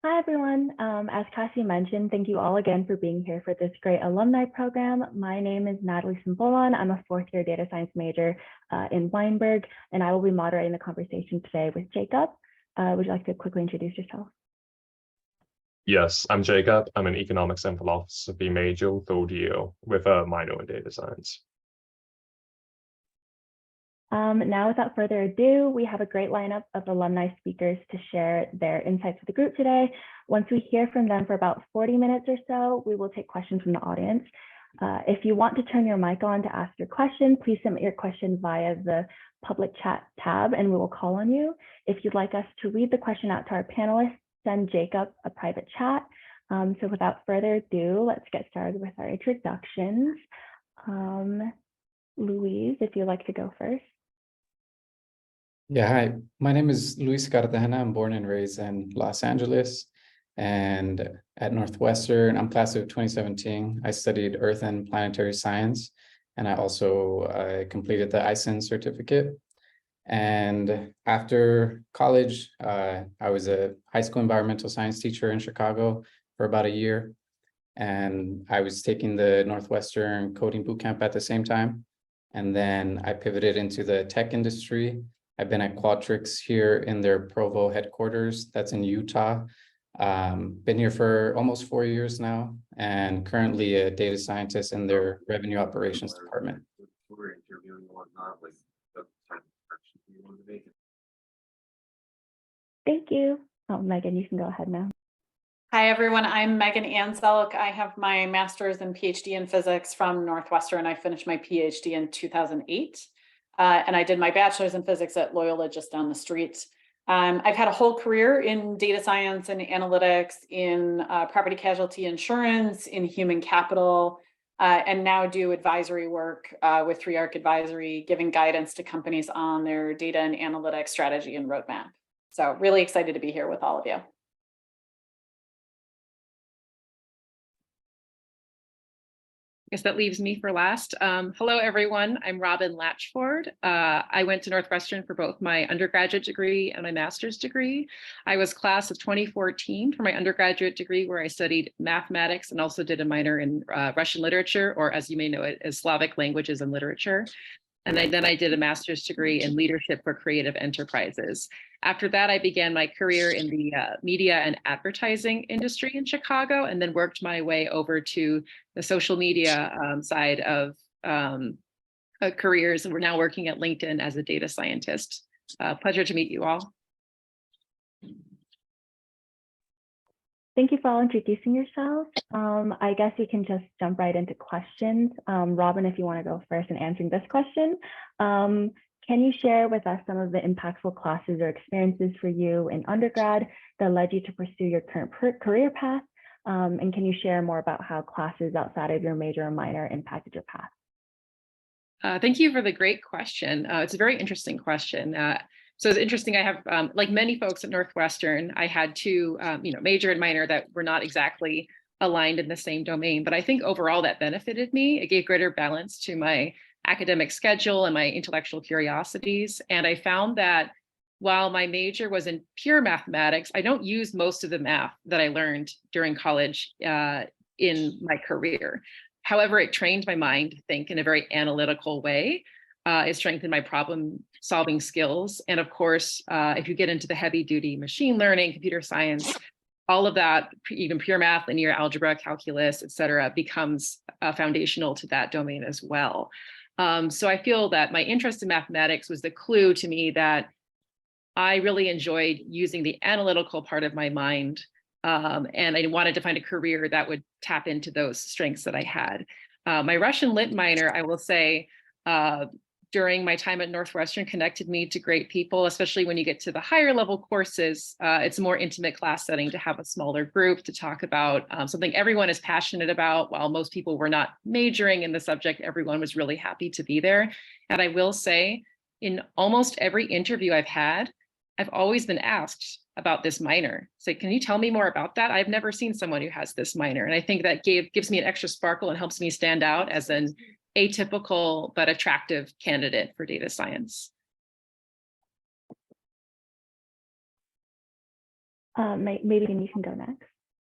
Hi, everyone. As Cassie mentioned, thank you all again for being here for this great alumni program. My name is Natalie Simbolon. I'm a fourth-year data science major in Weinberg, and I will be moderating the conversation today with Jacob. Would you like to quickly introduce yourself? Yes, I'm Jacob. I'm an economics and philosophy major, third year, with a minor in data science. Now, without further ado, we have a great lineup of alumni speakers to share their insights with the group today. Once we hear from them for about 40 minutes or so, we will take questions from the audience. If you want to turn your mic on to ask your question, please submit your question via the public chat tab and we will call on you. If you'd like us to read the question out to our panelists, send Jacob a private chat. So without further ado, let's get started with our introductions. Louise, if you'd like to go first. Yeah, hi. My name is Luis Cartagena. I'm born and raised in Los Angeles and at Northwestern. I'm class of 2017. I studied Earth and Planetary Science, and I also completed the ISIN certificate. And after college, I was a high school environmental science teacher in Chicago for about a year. And I was taking the Northwestern coding bootcamp at the same time. And then I pivoted into the tech industry. I've been at Qualtrics here in their Provo headquarters, that's in Utah. Been here for almost 4 years now, and currently a data scientist in their revenue operations department. Thank you. Oh, Megan, you can go ahead now. Hi, everyone. I'm Megan Anselk. I have my master's and PhD in physics from Northwestern. I finished my PhD in 2008. And I did my bachelor's in physics at Loyola just down the street. I've had a whole career in data science and analytics, in property casualty insurance, in human capital, and now do advisory work with 3Arc Advisory, giving guidance to companies on their data and analytics strategy and roadmap. So really excited to be here with all of you. I guess that leaves me for last. Hello, everyone. I'm Robin Latchford. I went to Northwestern for both my undergraduate degree and my master's degree. I was class of 2014 for my undergraduate degree, where I studied mathematics and also did a minor in Russian literature, or as you may know it, as Slavic languages and literature. And then I did a master's degree in leadership for creative enterprises. After that, I began my career in the media and advertising industry in Chicago, and then worked my way over to the social media side of careers. And we're now working at LinkedIn as a data scientist. Pleasure to meet you all. Thank you for all introducing yourselves. I guess we can just jump right into questions. Robin, if you want to go first in answering this question, can you share with us some of the impactful classes or experiences for you in undergrad that led you to pursue your current career path? And can you share more about how classes outside of your major or minor impacted your path? Thank you for the great question. It's a very interesting question. So it's interesting. I have, like many folks at Northwestern, I had two, major and minor that were not exactly aligned in the same domain. But I think overall that benefited me. It gave greater balance to my academic schedule and my intellectual curiosities. And I found that while my major was in pure mathematics, I don't use most of the math that I learned during college in my career. However, it trained my mind to think in a very analytical way. It strengthened my problem solving skills. And of course, if you get into the heavy duty machine learning, computer science, all of that, even pure math, linear algebra, calculus, et cetera, becomes foundational to that domain as well. So I feel that my interest in mathematics was the clue to me that I really enjoyed using the analytical part of my mind. And I wanted to find a career that would tap into those strengths that I had. My Russian lit minor, I will say, during my time at Northwestern, connected me to great people, especially when you get to the higher level courses. It's a more intimate class setting to have a smaller group to talk about something everyone is passionate about. While most people were not majoring in the subject, everyone was really happy to be there. And I will say, in almost every interview I've had, I've always been asked about this minor. So can you tell me more about that? I've never seen someone who has this minor. And I think that gives me an extra sparkle and helps me stand out as an atypical but attractive candidate for data science. Maybe you can go next.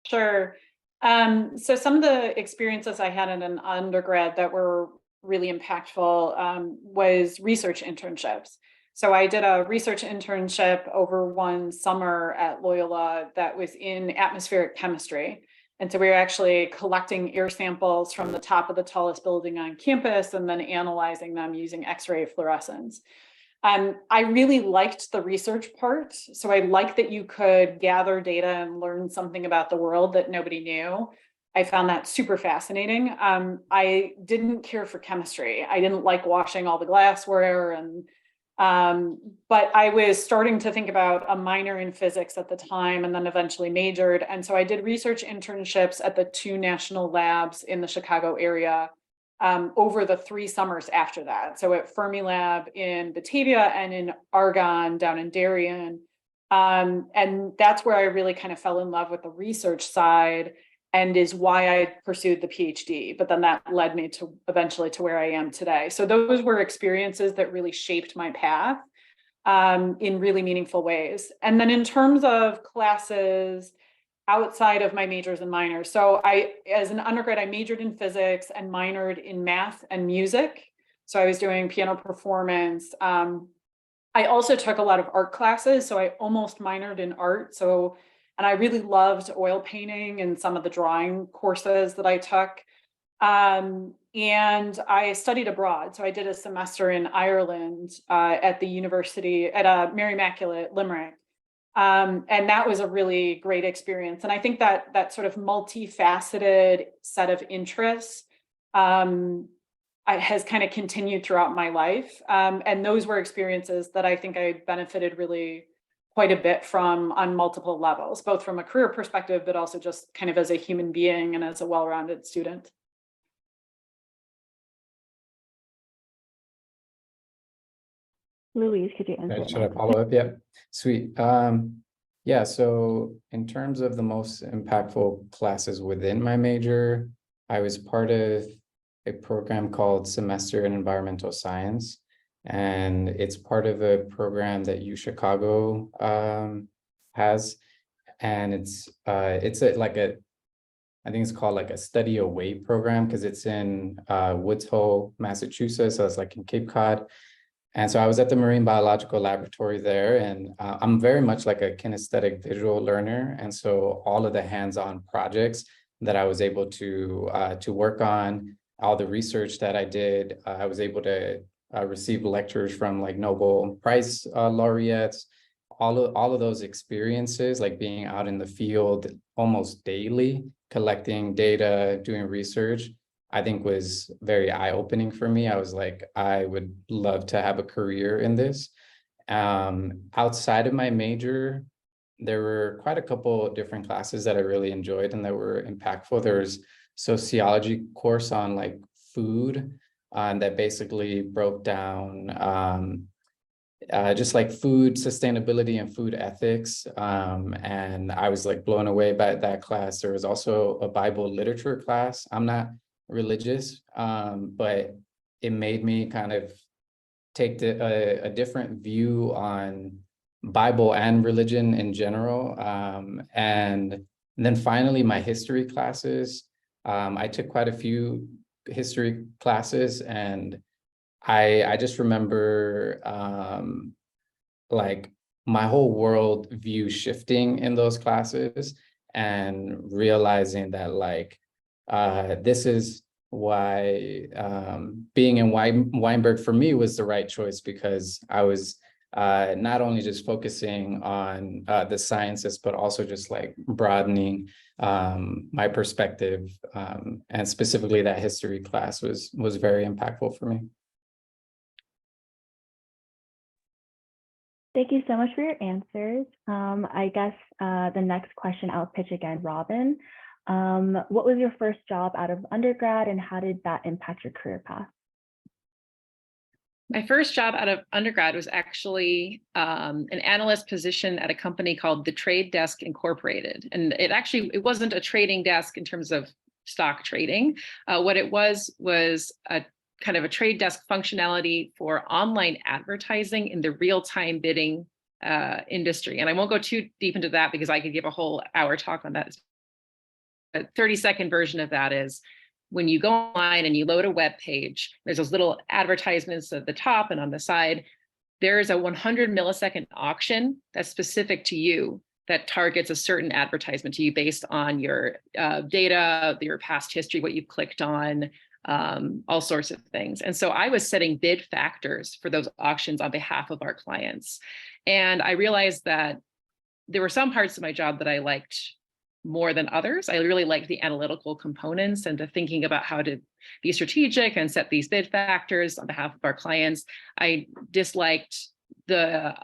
Sure. So some of the experiences I had in an undergrad that were really impactful was research internships. So I did a research internship over one summer at Loyola that was in atmospheric chemistry. And so we were actually collecting air samples from the top of the tallest building on campus and then analyzing them using X-ray fluorescence. I really liked the research part. So I liked that you could gather data and learn something about the world that nobody knew. I found that super fascinating. I didn't care for chemistry. I didn't like washing all the glassware, and but I was starting to think about a minor in physics at the time and then eventually majored. And so I did research internships at the 2 national labs in the Chicago area over the 3 summers after that. So at Fermilab in Batavia and in Argonne down in Darien. And that's where I really kind of fell in love with the research side, and is why I pursued the PhD. But then that led me to eventually to where I am today. So those were experiences that really shaped my path in really meaningful ways. And then in terms of classes outside of my majors and minors. So as an undergrad, I majored in physics and minored in math and music. So I was doing piano performance. I also took a lot of art classes. So I almost minored in art. And I really loved oil painting and some of the drawing courses that I took. And I studied abroad. So I did a semester in Ireland at the university at Mary Immaculate Limerick. And that was a really great experience. And I think that sort of multifaceted set of interests has kind of continued throughout my life. And those were experiences that I think I benefited really quite a bit from on multiple levels, both from a career perspective, but also just kind of as a human being and as a well-rounded student. Louise, could you answer? Should I follow up? Yeah, sweet. Yeah, so in terms of the most impactful classes within my major, I was part of a program called Semester in Environmental Science. And it's part of a program that UChicago has. And it's I think it's called like a study away program, because it's in Woods Hole, Massachusetts. So it's like in Cape Cod. And so I was at the Marine Biological Laboratory there, and I'm very much like a kinesthetic visual learner. And so all of the hands-on projects that I was able to work on, all the research that I did, I was able to receive lectures from like Nobel Prize laureates, all of those experiences, like being out in the field almost daily, collecting data, doing research, I think was very eye-opening for me. I was like, I would love to have a career in this. Outside of my major, there were quite a couple of different classes that I really enjoyed and that were impactful. There was sociology course on like food, that basically broke down just like food sustainability and food ethics. And I was like blown away by that class. There was also a Bible literature class. I'm not religious, but it made me kind of take a different view on Bible and religion in general. And then finally, my history classes. I took quite a few history classes, and I just remember like my whole world view shifting in those classes, and realizing that like this is why being in Weinberg for me was the right choice, because I was not only just focusing on the sciences, but also just like broadening my perspective, and specifically that history class was very impactful for me. Thank you so much for your answers. I guess the next question I'll pitch again, Robin. What was your first job out of undergrad, and how did that impact your career path? My first job out of undergrad was actually an analyst position at a company called The Trade Desk Incorporated. And it wasn't a trading desk in terms of stock trading. What it was a kind of a trade desk functionality for online advertising in the real-time bidding industry. And I won't go too deep into that because I could give a whole hour talk on that. A 30-second version of that is when you go online and you load a web page, there's those little advertisements at the top and on the side. There's a 100 millisecond auction that's specific to you that targets a certain advertisement to you based on your data, your past history, what you've clicked on, all sorts of things. And so I was setting bid factors for those auctions on behalf of our clients. And I realized that there were some parts of my job that I liked more than others. I really liked the analytical components and the thinking about how to be strategic and set these bid factors on behalf of our clients. I disliked the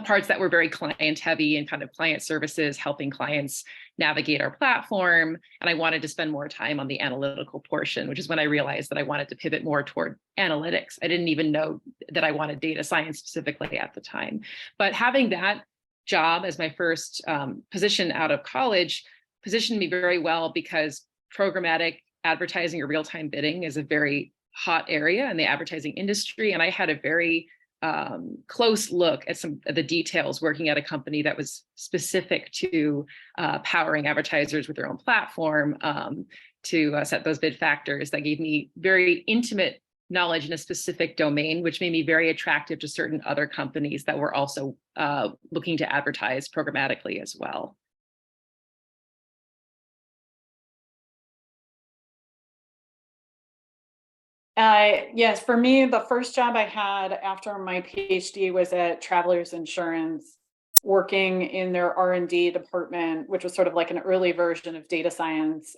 parts that were very client heavy and kind of client services, helping clients navigate our platform. And I wanted to spend more time on the analytical portion, which is when I realized that I wanted to pivot more toward analytics. I didn't even know that I wanted data science specifically at the time. But having that job as my first position out of college positioned me very well because programmatic advertising or real-time bidding is a very hot area in the advertising industry. And I had a very close look at some of the details working at a company that was specific to powering advertisers with their own platform to set those bid factors. That gave me very intimate knowledge in a specific domain, which made me very attractive to certain other companies that were also looking to advertise programmatically as well. Yes, for me, the first job I had after my PhD was at Travelers Insurance, working in their R&D department, which was sort of like an early version of data science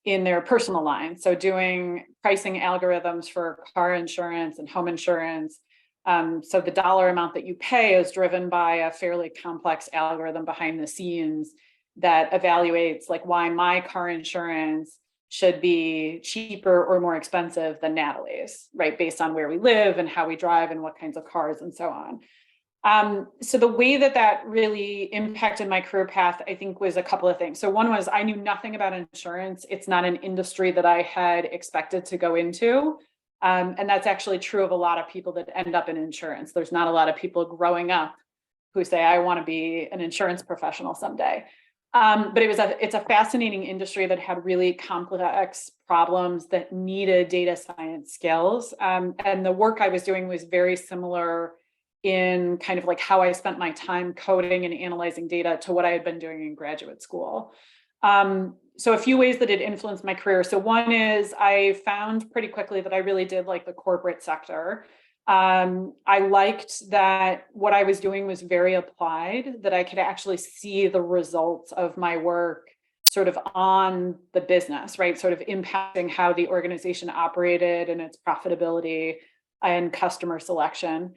in their personal line. So doing pricing algorithms for car insurance and home insurance. So the dollar amount that you pay is driven by a fairly complex algorithm behind the scenes that evaluates like why my car insurance should be cheaper or more expensive than Natalie's, right? Based on where we live and how we drive and what kinds of cars and so on. So the way that that really impacted my career path, I think, was a couple of things. So one was I knew nothing about insurance. It's not an industry that I had expected to go into. And that's actually true of a lot of people that end up in insurance. There's not a lot of people growing up who say, I want to be an insurance professional someday. But it's a fascinating industry that had really complex problems that needed data science skills. And the work I was doing was very similar in kind of like how I spent my time coding and analyzing data to what I had been doing in graduate school. So a few ways that it influenced my career. So one is I found pretty quickly that I really did like the corporate sector. I liked that what I was doing was very applied, that I could actually see the results of my work sort of on the business, right? Sort of impacting how the organization operated and its profitability and customer selection.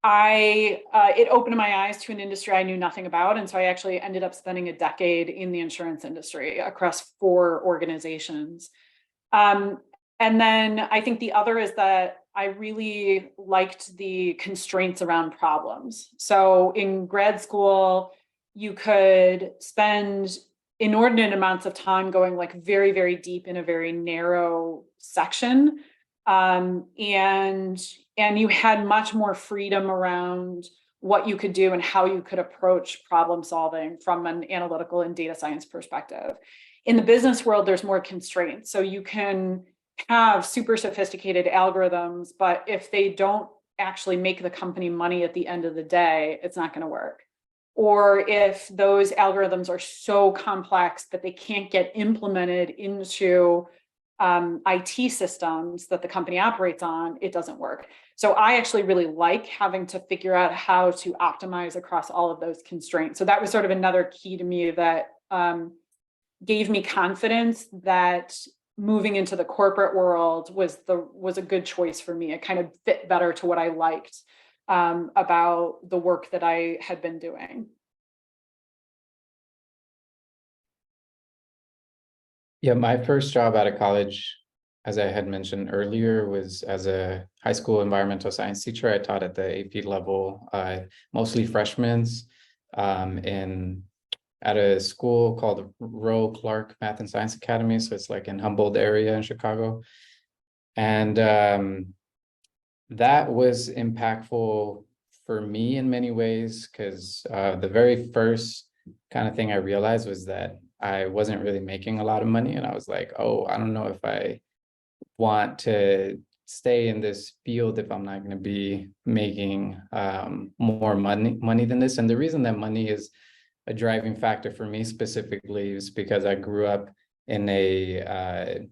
It opened my eyes to an industry I knew nothing about. And so I actually ended up spending a decade in the insurance industry across 4 organizations. And then I think the other is that I really liked the constraints around problems. So in grad school, you could spend inordinate amounts of time going like very, very deep in a very narrow section. And you had much more freedom around what you could do and how you could approach problem solving from an analytical and data science perspective. In the business world, there's more constraints. So you can have super sophisticated algorithms, but if they don't actually make the company money at the end of the day, it's not going to work. Or if those algorithms are so complex that they can't get implemented into IT systems that the company operates on, it doesn't work. So I actually really like having to figure out how to optimize across all of those constraints. So that was sort of another key to me that gave me confidence that moving into the corporate world was a good choice for me. It kind of fit better to what I liked about the work that I had been doing. Yeah, my first job out of college, as I had mentioned earlier, was as a high school environmental science teacher. I taught at the AP level, mostly freshmen, at a school called Roe Clark Math and Science Academy. So it's like in Humboldt area in Chicago. And that was impactful for me in many ways, because the very first kind of thing I realized was that I wasn't really making a lot of money. And I was like, oh, I don't know if I want to stay in this field if I'm not going to be making more money than this. And the reason that money is a driving factor for me specifically is because I grew up in a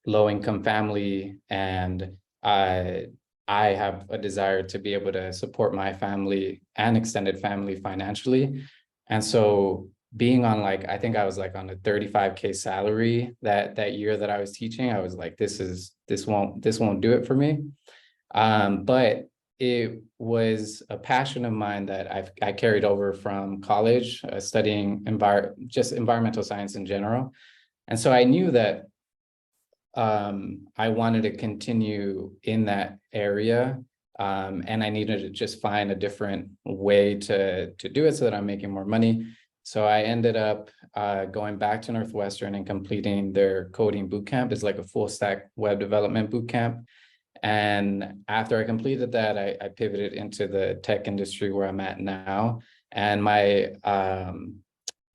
low-income family, and I have a desire to be able to support my family and extended family financially. And so being on, like, I think I was like on a 35K salary that year that I was teaching, I was like, this won't do it for me. But it was a passion of mine that I carried over from college, studying just environmental science in general. And so I knew that I wanted to continue in that area, and I needed to just find a different way to do it so that I'm making more money. So I ended up going back to Northwestern and completing their coding bootcamp. It's like a full stack web development bootcamp. And after I completed that, I pivoted into the tech industry where I'm at now. And my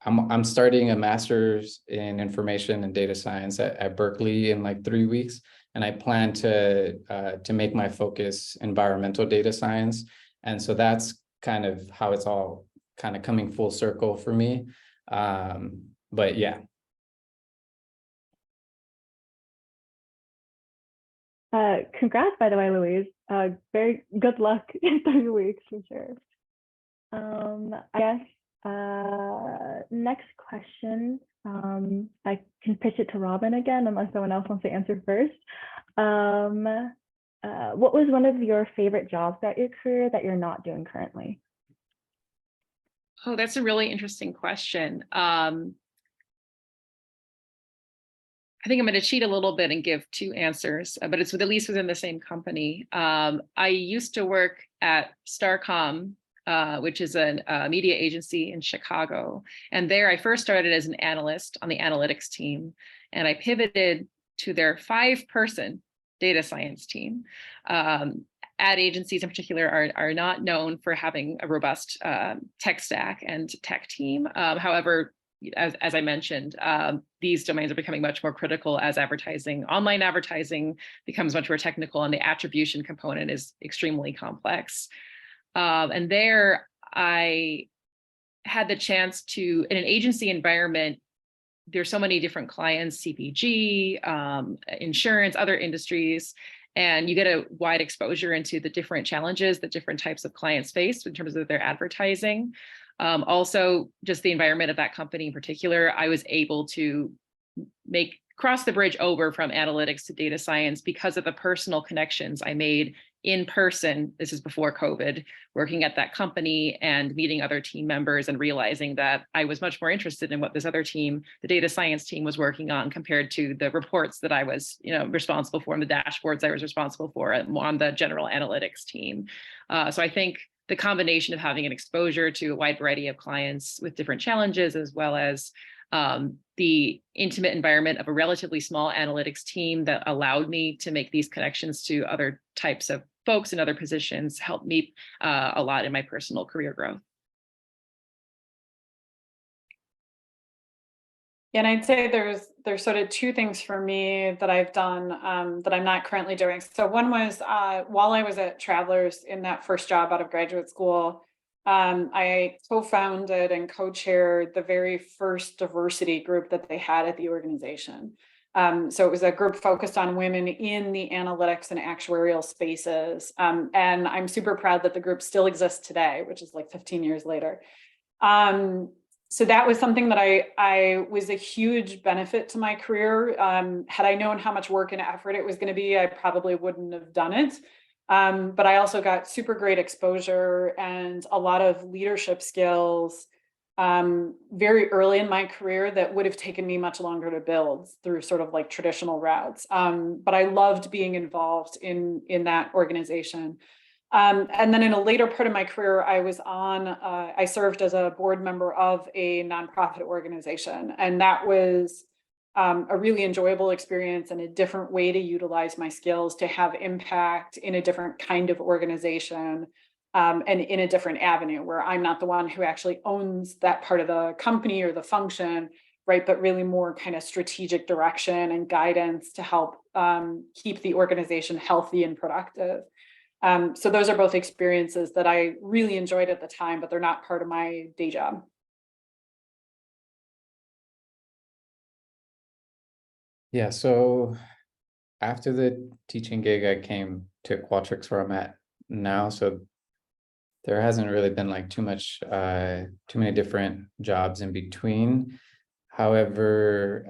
I'm starting a master's in information and data science at Berkeley in like 3 weeks. And I plan to make my focus environmental data science. And so that's kind of how it's all kind of coming full circle for me. But yeah. Congrats, by the way, Louise. Very good luck in 3 weeks for sure. I guess next question, I can pitch it to Robin again, unless someone else wants to answer first. What was one of your favorite jobs throughout your career that you're not doing currently? Oh, that's a really interesting question. I think I'm going to cheat a little bit and give 2 answers, but it's at least within the same company. I used to work at Starcom, which is a media agency in Chicago. And there I first started as an analyst on the analytics team, and I pivoted to their 5-person data science team. Ad agencies in particular are not known for having a robust tech stack and tech team. However, as I mentioned, these domains are becoming much more critical as online advertising becomes much more technical, and the attribution component is extremely complex. And there I had the chance to, in an agency environment, there's so many different clients, CPG, insurance, other industries, and you get a wide exposure into the different challenges that different types of clients face in terms of their advertising. Also, just the environment of that company in particular, I was able to cross the bridge over from analytics to data science because of the personal connections I made in person. This is before COVID, working at that company and meeting other team members and realizing that I was much more interested in what this other team, the data science team, was working on compared to the reports that I was, responsible for, and the dashboards I was responsible for on the general analytics team. So I think the combination of having an exposure to a wide variety of clients with different challenges, as well as the intimate environment of a relatively small analytics team that allowed me to make these connections to other types of folks in other positions helped me a lot in my personal career growth. And I'd say there's sort of 2 things for me that I've done that I'm not currently doing. So one was while I was at Travelers in that first job out of graduate school, I co-founded and co-chaired the very first diversity group that they had at the organization. So it was a group focused on women in the analytics and actuarial spaces. And I'm super proud that the group still exists today, which is like 15 years later. So that was something that I was a huge benefit to my career. Had I known how much work and effort it was going to be, I probably wouldn't have done it. But I also got super great exposure and a lot of leadership skills very early in my career that would have taken me much longer to build through sort of like traditional routes. But I loved being involved in that organization. And then in a later part of my career, I served as a board member of a nonprofit organization. And that was a really enjoyable experience and a different way to utilize my skills to have impact in a different kind of organization, and in a different avenue where I'm not the one who actually owns that part of the company or the function, right? But really more kind of strategic direction and guidance to help keep the organization healthy and productive. So those are both experiences that I really enjoyed at the time, but they're not part of my day job. Yeah, so after the teaching gig, I came to Qualtrics where I'm at now. So there hasn't really been like too many different jobs in between. However,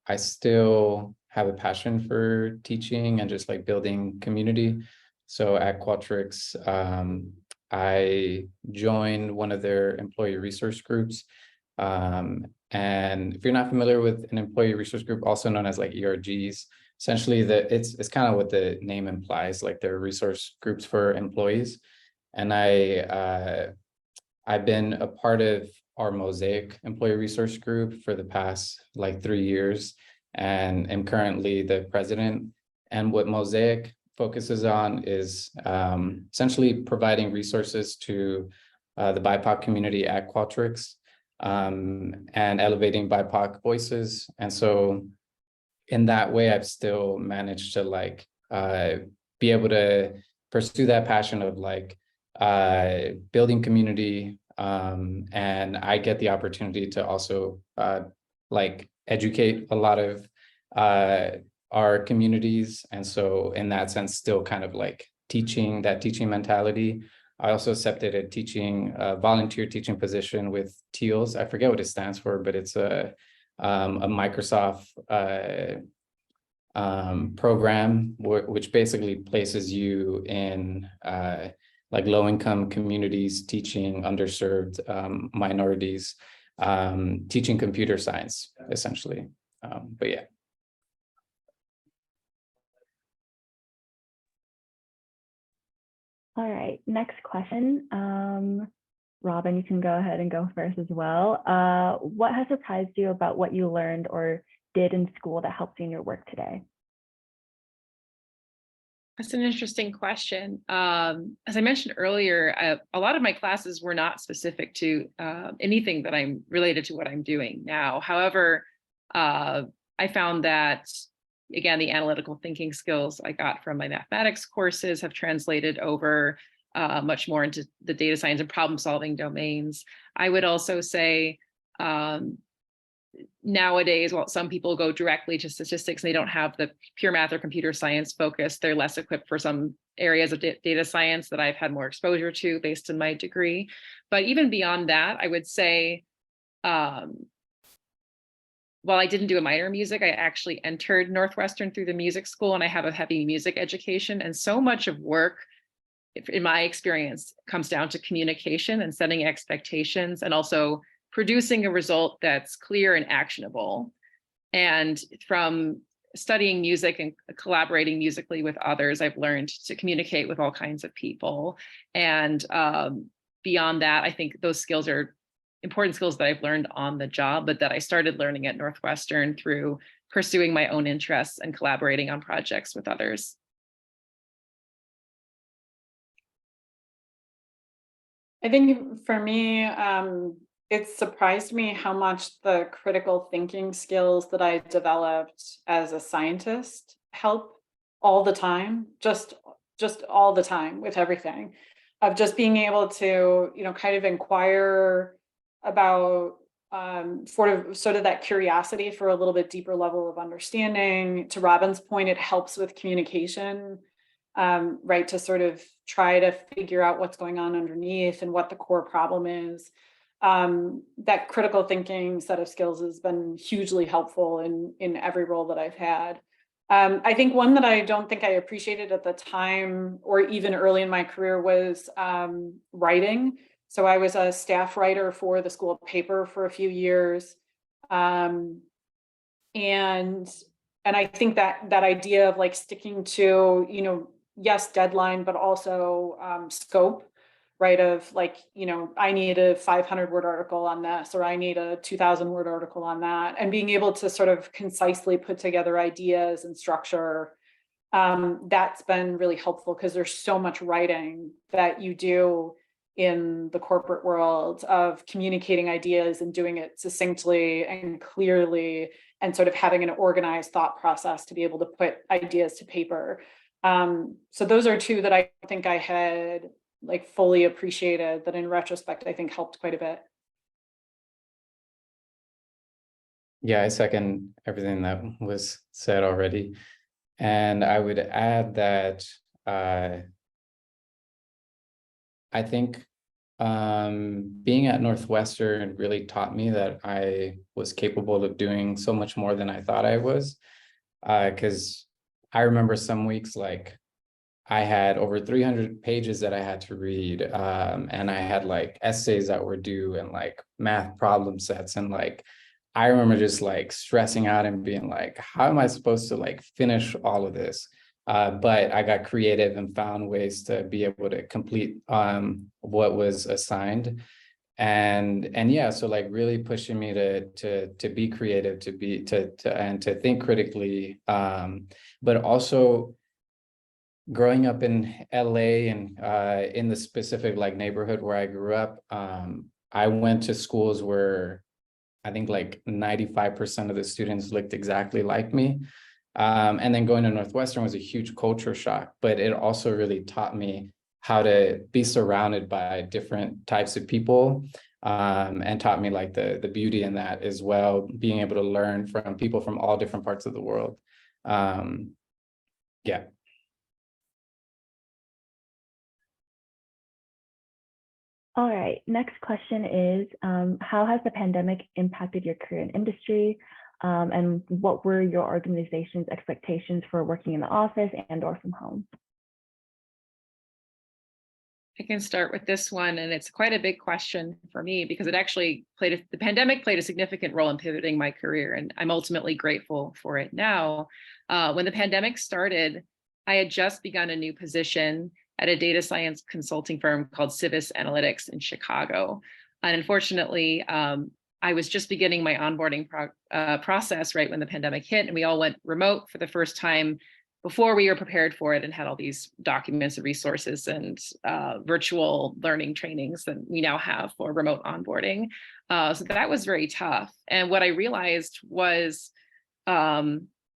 I still have a passion for teaching and just like building community. So at Qualtrics, I joined one of their employee resource groups. And if you're not familiar with an employee resource group, also known as like ERGs, essentially it's kind of what the name implies, like they're resource groups for employees. And I've been a part of our Mosaic employee resource group for the past like 3 years, and am currently the president. And what Mosaic focuses on is essentially providing resources to the BIPOC community at Qualtrics, and elevating BIPOC voices. And so in that way, I've still managed to like be able to pursue that passion of like building community, and I get the opportunity to also like educate a lot of our communities. And so in that sense, still kind of like teaching mentality. I also accepted a volunteer teaching position with TEALS. I forget what it stands for, but it's a Microsoft program which basically places you in like low-income communities, teaching underserved minorities, teaching computer science, essentially. But yeah. All right, next question. Robin, you can go ahead and go first as well. What has surprised you about what you learned or did in school that helps you in your work today? That's an interesting question. As I mentioned earlier, a lot of my classes were not specific to anything that I'm related to what I'm doing now. However, I found that, again, the analytical thinking skills I got from my mathematics courses have translated over much more into the data science and problem solving domains. I would also say nowadays, while some people go directly to statistics and they don't have the pure math or computer science focus, they're less equipped for some areas of data science that I've had more exposure to based on my degree. But even beyond that, I would say, while I didn't do a minor in music, I actually entered Northwestern through the music school, and I have a heavy music education. And so much of work, in my experience, comes down to communication and setting expectations, and also producing a result that's clear and actionable. And from studying music and collaborating musically with others, I've learned to communicate with all kinds of people. And beyond that, I think those skills are important skills that I've learned on the job, but that I started learning at Northwestern through pursuing my own interests and collaborating on projects with others. I think for me, it surprised me how much the critical thinking skills that I developed as a scientist help all the time, just all the time with everything, of just being able to, kind of inquire about sort of that curiosity for a little bit deeper level of understanding. To Robin's point, it helps with communication, right? To sort of try to figure out what's going on underneath and what the core problem is. That critical thinking set of skills has been hugely helpful in every role that I've had. I think one that I don't think I appreciated at the time or even early in my career was writing. So I was a staff writer for the school paper for a few years. And I think that idea of like sticking to, yes, deadline, but also scope, right? Of like, I need a 500-word article on this, or I need a 2,000-word article on that, and being able to sort of concisely put together ideas and structure. That's been really helpful because there's so much writing that you do in the corporate world of communicating ideas and doing it succinctly and clearly, and sort of having an organized thought process to be able to put ideas to paper. So those are two that I think I had like fully appreciated, that in retrospect, I think helped quite a bit. Yeah, I second everything that was said already. And I would add that I think being at Northwestern really taught me that I was capable of doing so much more than I thought I was. Because I remember some weeks like I had over 300 pages that I had to read, and I had like essays that were due and like math problem sets, and like I remember just like stressing out and being like, how am I supposed to like finish all of this? But I got creative and found ways to be able to complete what was assigned. And yeah, so like really pushing me to be creative, and to think critically, but also growing up in LA and in the specific like neighborhood where I grew up, I went to schools where I think like 95% of the students looked exactly like me. And then going to Northwestern was a huge culture shock, but it also really taught me how to be surrounded by different types of people, and taught me like the beauty in that as well, being able to learn from people from all different parts of the world. Yeah. All right, next question is, how has the pandemic impacted your career and industry? And what were your organization's expectations for working in the office and or from home? I can start with this one, and it's quite a big question for me because it actually the pandemic played a significant role in pivoting my career, and I'm ultimately grateful for it now. When the pandemic started, I had just begun a new position at a data science consulting firm called Civis Analytics in Chicago. And unfortunately, I was just beginning my onboarding process right when the pandemic hit, and we all went remote for the first time before we were prepared for it and had all these documents and resources and virtual learning trainings that we now have for remote onboarding. So that was very tough. And what I realized was,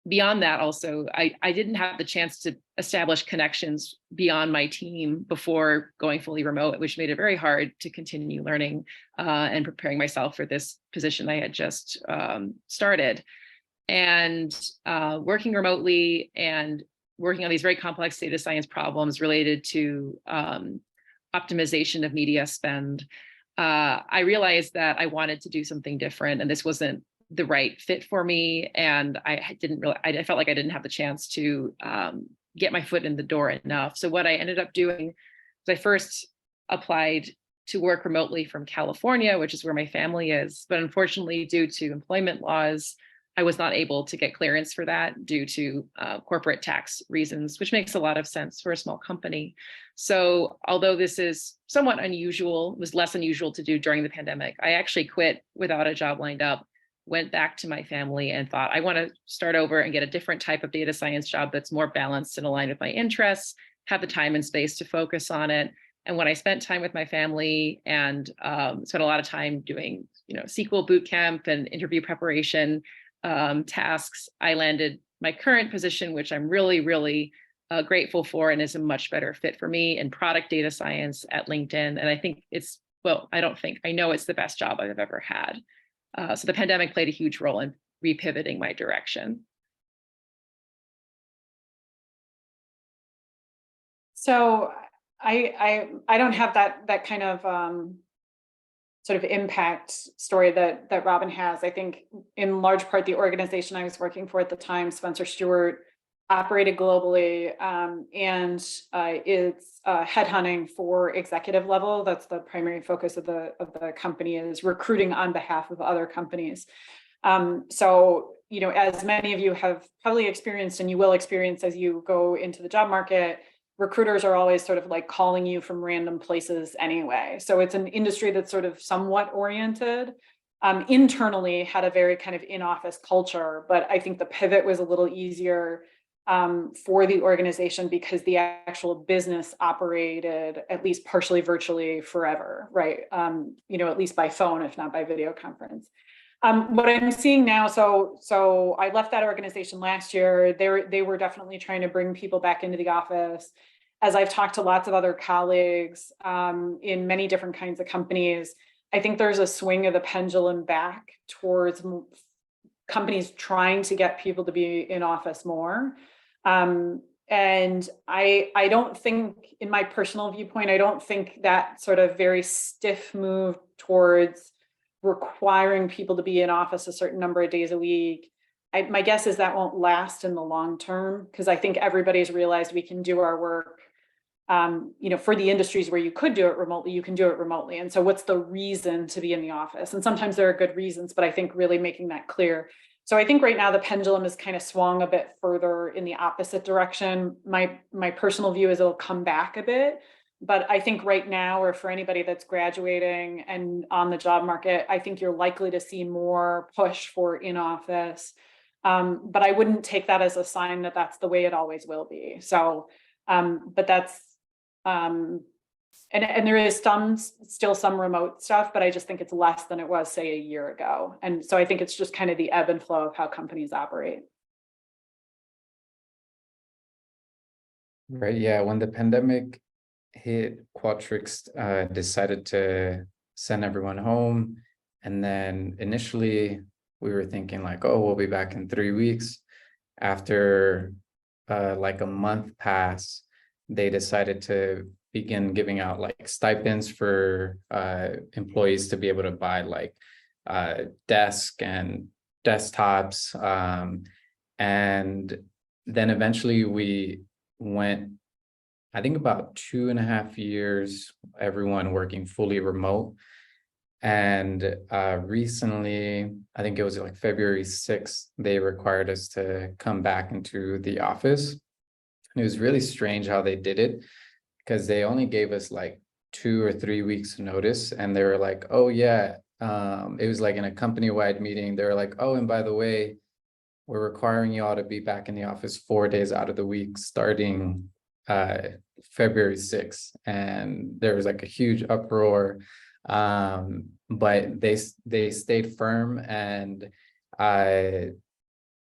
beyond that also, I didn't have the chance to establish connections beyond my team before going fully remote, which made it very hard to continue learning and preparing myself for this position I had just started. And working remotely and working on these very complex data science problems related to optimization of media spend, I realized that I wanted to do something different, and this wasn't the right fit for me. And I felt like I didn't have the chance to get my foot in the door enough. So what I ended up doing was I first applied to work remotely from California, which is where my family is. But unfortunately, due to employment laws, I was not able to get clearance for that due to corporate tax reasons, which makes a lot of sense for a small company. So although this is somewhat unusual, it was less unusual to do during the pandemic, I actually quit without a job lined up, went back to my family and thought, I want to start over and get a different type of data science job that's more balanced and aligned with my interests, have the time and space to focus on it. And when I spent time with my family and spent a lot of time doing, SQL bootcamp and interview preparation tasks, I landed my current position, which I'm really, really grateful for, and is a much better fit for me in product data science at LinkedIn. And I think I know it's the best job I've ever had. So the pandemic played a huge role in repivoting my direction. So I don't have that kind of sort of impact story that Robin has. I think in large part the organization I was working for at the time, Spencer Stewart, operated globally, and it's headhunting for executive level. That's the primary focus of the company, is recruiting on behalf of other companies. So, as many of you have probably experienced and you will experience as you go into the job market, recruiters are always sort of like calling you from random places anyway. So it's an industry that's sort of somewhat oriented. Internally had a very kind of in-office culture, but I think the pivot was a little easier for the organization because the actual business operated at least partially virtually forever, right? At least by phone, if not by video conference. What I'm seeing now, so I left that organization last year. They were definitely trying to bring people back into the office. As I've talked to lots of other colleagues in many different kinds of companies, I think there's a swing of the pendulum back towards companies trying to get people to be in office more. And I don't think, in my personal viewpoint, I don't think that sort of very stiff move towards requiring people to be in office a certain number of days a week, my guess is that won't last in the long term, because I think everybody's realized we can do our work. For the industries where you could do it remotely, you can do it remotely. And so what's the reason to be in the office? And sometimes there are good reasons, but I think really making that clear. So I think right now the pendulum is kind of swung a bit further in the opposite direction. My personal view is it'll come back a bit, but I think right now, or for anybody that's graduating and on the job market, I think you're likely to see more push for in office. But I wouldn't take that as a sign that that's the way it always will be. So, but that's, and there is still some remote stuff, but I just think it's less than it was, say, a year ago. And so I think it's just kind of the ebb and flow of how companies operate. Right. Yeah. When the pandemic hit, Qualtrics decided to send everyone home. And then initially we were thinking like, oh, we'll be back in 3 weeks. After like a month pass, they decided to begin giving out like stipends for employees to be able to buy like desk and desktops. And then eventually we went, I think about 2.5 years, everyone working fully remote. And recently, I think it was like February 6th, they required us to come back into the office. And it was really strange how they did it, because they only gave us like 2 or 3 weeks notice. And they were like, oh yeah, it was like in a company-wide meeting. They were like, oh, and by the way, we're requiring you all to be back in the office 4 days out of the week, starting February 6th. And there was like a huge uproar. But they stayed firm, and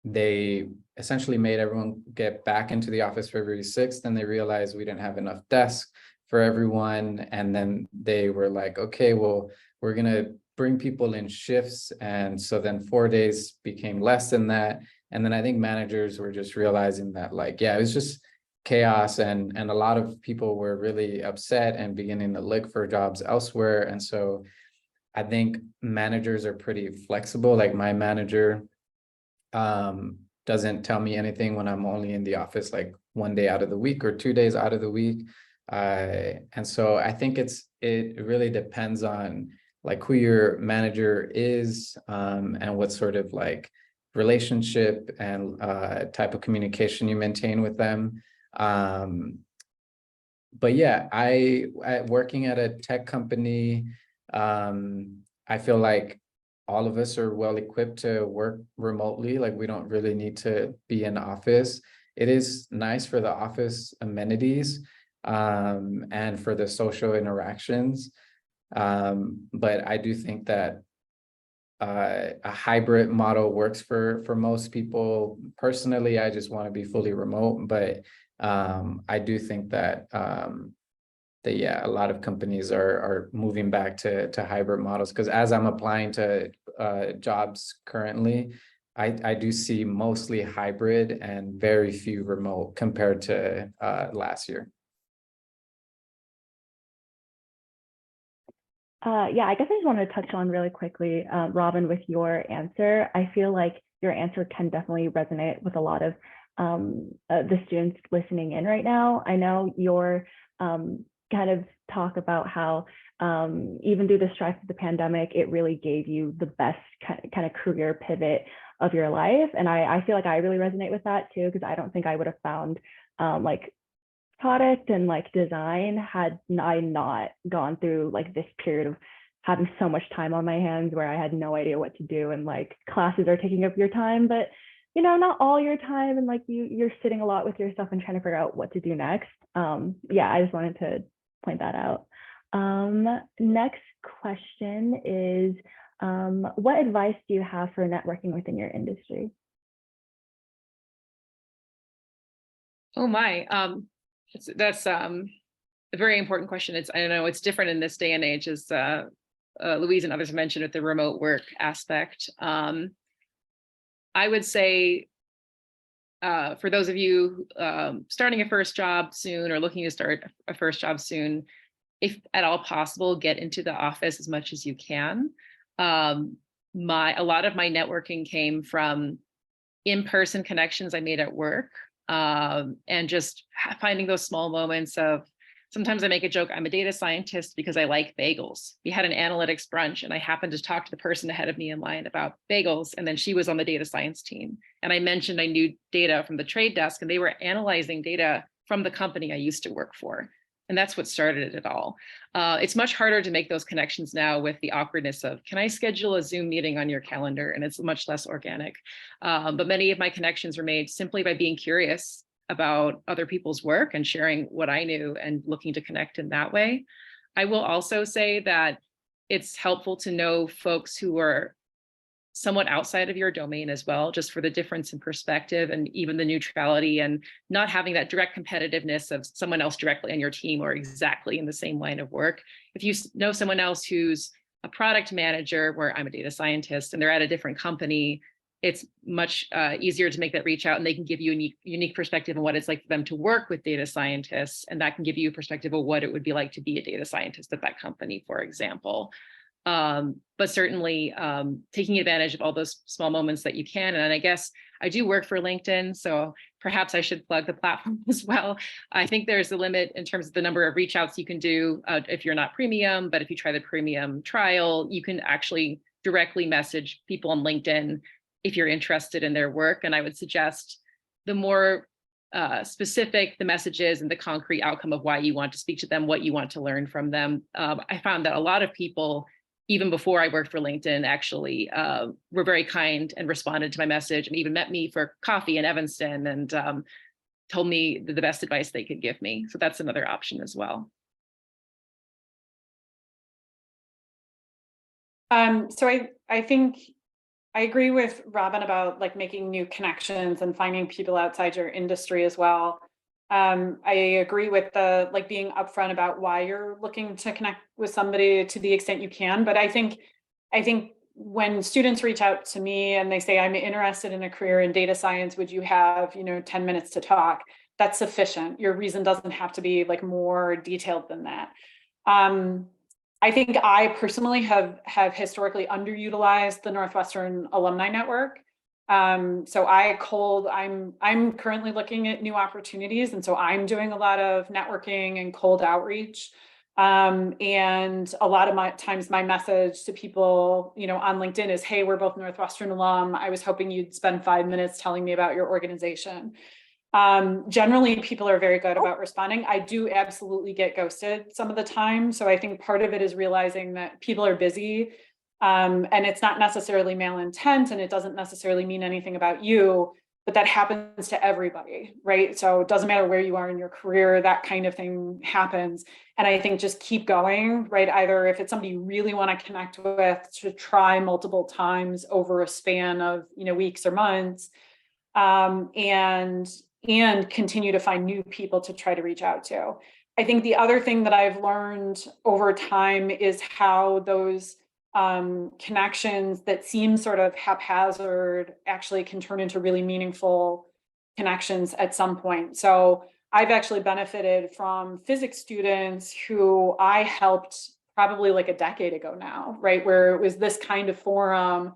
they essentially made everyone get back into the office February 6th, and they realized we didn't have enough desks for everyone. And then they were like, okay, well, we're gonna bring people in shifts. And so then 4 days became less than that. And then I think managers were just realizing that, like, yeah, it was just chaos, and a lot of people were really upset and beginning to look for jobs elsewhere. And so I think managers are pretty flexible. Like my manager doesn't tell me anything when I'm only in the office like 1 day out of the week or 2 days out of the week. And so I think it really depends on like who your manager is, and what sort of like relationship and type of communication you maintain with them. But yeah, working at a tech company, I feel like all of us are well equipped to work remotely. Like we don't really need to be in office. It is nice for the office amenities, and for the social interactions. But I do think that a hybrid model works for most people. Personally, I just want to be fully remote, but I do think that yeah, a lot of companies are moving back to hybrid models, because as I'm applying to jobs currently, I do see mostly hybrid and very few remote compared to last year. Yeah, I guess I just wanted to touch on really quickly, Robin, with your answer. I feel like your answer can definitely resonate with a lot of the students listening in right now. I know your kind of talk about how even through the strife of the pandemic, it really gave you the best kind of career pivot of your life. And I feel like I really resonate with that too, because I don't think I would have found like product and like design had I not gone through like this period of having so much time on my hands where I had no idea what to do, and like classes are taking up your time, but you know, not all your time, and like you're sitting a lot with yourself and trying to figure out what to do next. Yeah, I just wanted to point that out. Next question is, what advice do you have for networking within your industry? Oh my, that's a very important question. I don't know, it's different in this day and age, as Louise and others mentioned with the remote work aspect. I would say, for those of you starting a first job soon or looking to start a first job soon, if at all possible, get into the office as much as you can. A lot of my networking came from in-person connections I made at work, and just finding those small moments of, sometimes I make a joke, I'm a data scientist because I like bagels. We had an analytics brunch and I happened to talk to the person ahead of me in line about bagels, and then she was on the data science team. And I mentioned I knew data from the trade desk, and they were analyzing data from the company I used to work for. And that's what started it all. It's much harder to make those connections now with the awkwardness of, can I schedule a Zoom meeting on your calendar? And it's much less organic. But many of my connections were made simply by being curious about other people's work and sharing what I knew and looking to connect in that way. I will also say that it's helpful to know folks who are somewhat outside of your domain as well, just for the difference in perspective and even the neutrality, and not having that direct competitiveness of someone else directly on your team or exactly in the same line of work. If you know someone else who's a product manager, where I'm a data scientist, and they're at a different company, it's much easier to make that reach out, and they can give you a unique perspective on what it's like for them to work with data scientists. And that can give you a perspective of what it would be like to be a data scientist at that company, for example. But certainly taking advantage of all those small moments that you can. And I guess I do work for LinkedIn, so perhaps I should plug the platform as well. I think there's a limit in terms of the number of reach outs you can do if you're not premium, but if you try the premium trial, you can actually directly message people on LinkedIn if you're interested in their work. And I would suggest the more specific the messages and the concrete outcome of why you want to speak to them, what you want to learn from them. I found that a lot of people, even before I worked for LinkedIn, actually were very kind and responded to my message, and even met me for coffee in Evanston and told me the best advice they could give me. So that's another option as well. So I think I agree with Robin about like making new connections and finding people outside your industry as well. I agree with the like being upfront about why you're looking to connect with somebody to the extent you can. But I think when students reach out to me and they say, I'm interested in a career in data science, would you have, 10 minutes to talk? That's sufficient. Your reason doesn't have to be like more detailed than that. I think I personally have historically underutilized the Northwestern Alumni Network. So I'm currently looking at new opportunities. And so I'm doing a lot of networking and cold outreach. And a lot of times my message to people, on LinkedIn is, hey, we're both Northwestern alum. I was hoping you'd spend 5 minutes telling me about your organization. Generally, people are very good about responding. I do absolutely get ghosted some of the time. So I think part of it is realizing that people are busy. And it's not necessarily malintent, and it doesn't necessarily mean anything about you, but that happens to everybody, right? So it doesn't matter where you are in your career, that kind of thing happens. And I think just keep going, right? Either if it's somebody you really want to connect with, to try multiple times over a span of, weeks or months, and continue to find new people to try to reach out to. I think the other thing that I've learned over time is how those connections that seem sort of haphazard actually can turn into really meaningful connections at some point. So I've actually benefited from physics students who I helped probably like a decade ago now, right? Where it was this kind of forum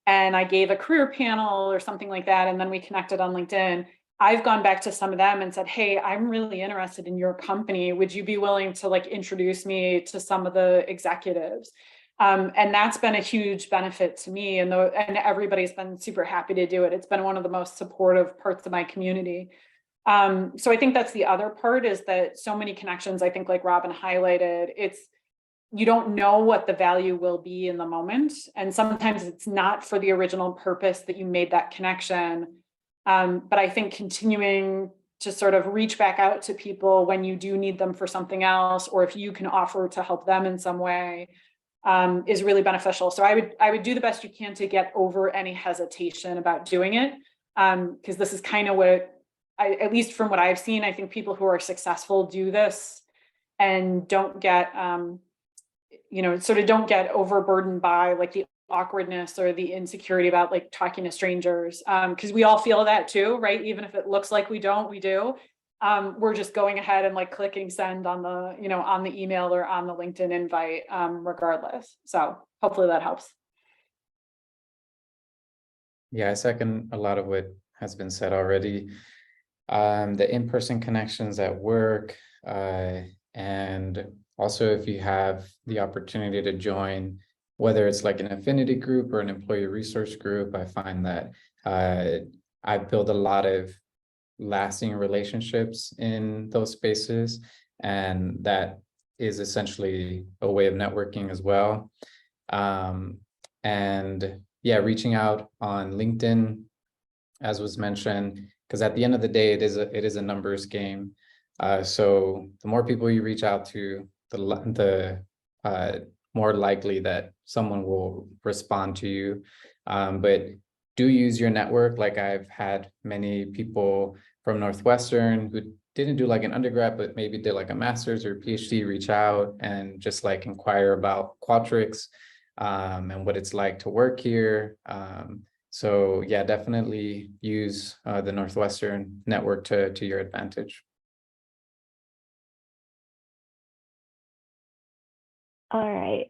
and I gave a career panel or something like that. And then we connected on LinkedIn. I've gone back to some of them and said, hey, I'm really interested in your company. Would you be willing to like introduce me to some of the executives? And that's been a huge benefit to me, and everybody's been super happy to do it. It's been one of the most supportive parts of my community. So I think that's the other part, is that so many connections, I think, like Robin highlighted, you don't know what the value will be in the moment. And sometimes it's not for the original purpose that you made that connection. But I think continuing to sort of reach back out to people when you do need them for something else, or if you can offer to help them in some way, is really beneficial. So I would do the best you can to get over any hesitation about doing it. Because this is kind of what at least from what I've seen, I think people who are successful do this and don't get, sort of don't get overburdened by like the awkwardness or the insecurity about like talking to strangers. Because we all feel that too, right? Even if it looks like we don't, we do. We're just going ahead and like clicking send on the, on the email or on the LinkedIn invite, regardless. So hopefully that helps. Yeah, I second a lot of what has been said already. The in-person connections at work, and also if you have the opportunity to join, whether it's like an affinity group or an employee resource group, I find that I build a lot of lasting relationships in those spaces, and that is essentially a way of networking as well. And yeah, reaching out on LinkedIn, as was mentioned, because at the end of the day, it is a numbers game. So the more people you reach out to, the more likely that someone will respond to you. But do use your network. Like I've had many people from Northwestern who didn't do like an undergrad, but maybe did like a master's or PhD, reach out and just like inquire about Qualtrics and what it's like to work here. So yeah, definitely use the Northwestern network to your advantage. All right,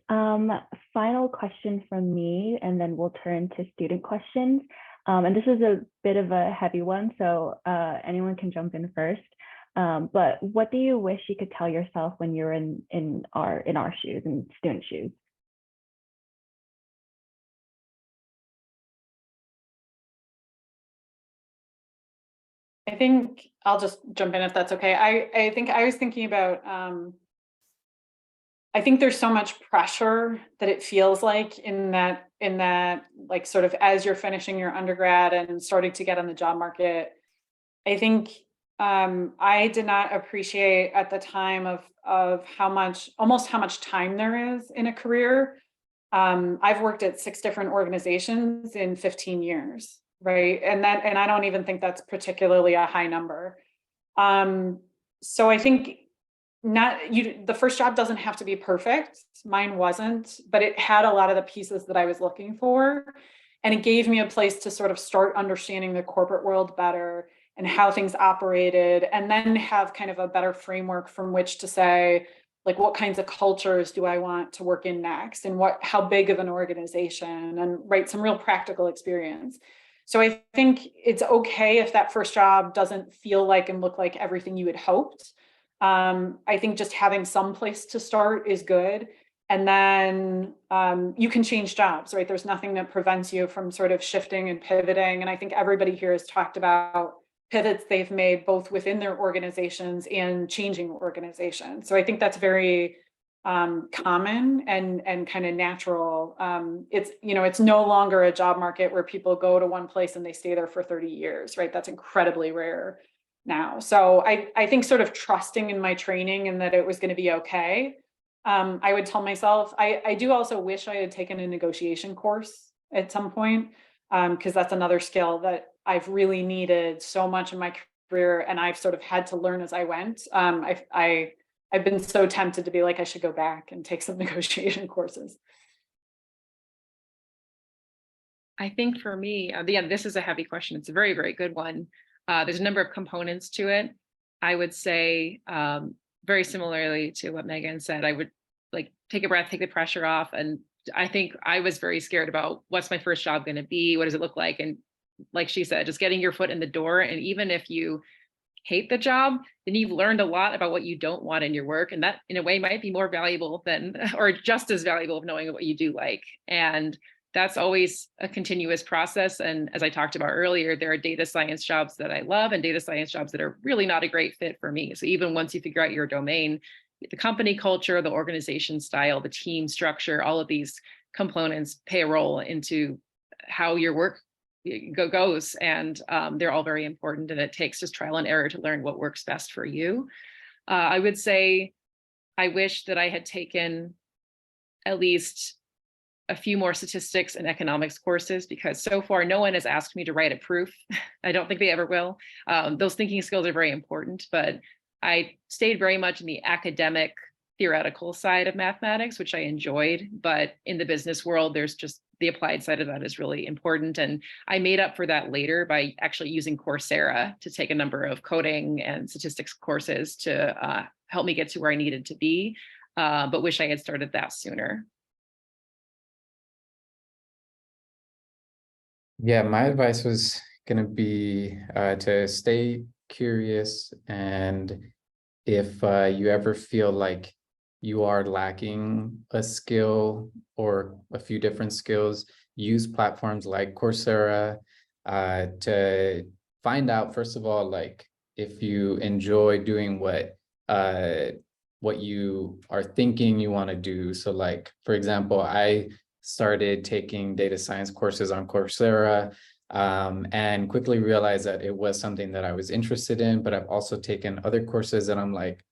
final question from me, and then we'll turn to student questions. And this is a bit of a heavy one, so anyone can jump in first. But what do you wish you could tell yourself when you're in our shoes, in student shoes? I think I'll just jump in if that's okay. I think I was thinking about, I think there's so much pressure that it feels like in that like sort of as you're finishing your undergrad and starting to get on the job market. I think I did not appreciate at the time of how much time there is in a career. I've worked at 6 different organizations in 15 years. Right. And I don't even think that's particularly a high number. So I think the first job doesn't have to be perfect. Mine wasn't, but it had a lot of the pieces that I was looking for. And it gave me a place to sort of start understanding the corporate world better and how things operated, and then have kind of a better framework from which to say, like, what kinds of cultures do I want to work in next, and how big of an organization, and right, some real practical experience. So I think it's okay if that first job doesn't feel like and look like everything you had hoped. I think just having some place to start is good. And then you can change jobs, right? There's nothing that prevents you from sort of shifting and pivoting. And I think everybody here has talked about pivots they've made both within their organizations and changing organizations. So I think that's very common and kind of natural. It's no longer a job market where people go to one place and they stay there for 30 years, right? That's incredibly rare now. So I think sort of trusting in my training and that it was going to be okay. I would tell myself, I do also wish I had taken a negotiation course at some point, because that's another skill that I've really needed so much in my career, and I've sort of had to learn as I went. I've been so tempted to be like, I should go back and take some negotiation courses. I think for me, yeah, this is a heavy question. It's a very, very good one. There's a number of components to it. I would say very similarly to what Megan said, I would like take a breath, take the pressure off. And I think I was very scared about what's my first job going to be? What does it look like? And like she said, just getting your foot in the door. And even if you hate the job, then you've learned a lot about what you don't want in your work. And that in a way might be more valuable than, or just as valuable of knowing what you do like. And that's always a continuous process. And as I talked about earlier, there are data science jobs that I love and data science jobs that are really not a great fit for me. So even once you figure out your domain, the company culture, the organization style, the team structure, all of these components play a role into how your work goes. And they're all very important. And it takes just trial and error to learn what works best for you. I would say I wish that I had taken at least a few more statistics and economics courses, because so far no one has asked me to write a proof. I don't think they ever will. Those thinking skills are very important, but I stayed very much in the academic theoretical side of mathematics, which I enjoyed, but in the business world, there's just the applied side of that is really important. And I made up for that later by actually using Coursera to take a number of coding and statistics courses to help me get to where I needed to be, but wish I had started that sooner. Yeah, my advice was going to be to stay curious, and if you ever feel like you are lacking a skill or a few different skills, use platforms like Coursera to find out, first of all, like if you enjoy doing what you are thinking you want to do. So like, for example, I started taking data science courses on Coursera and quickly realized that it was something that I was interested in, but I've also taken other courses and I'm like,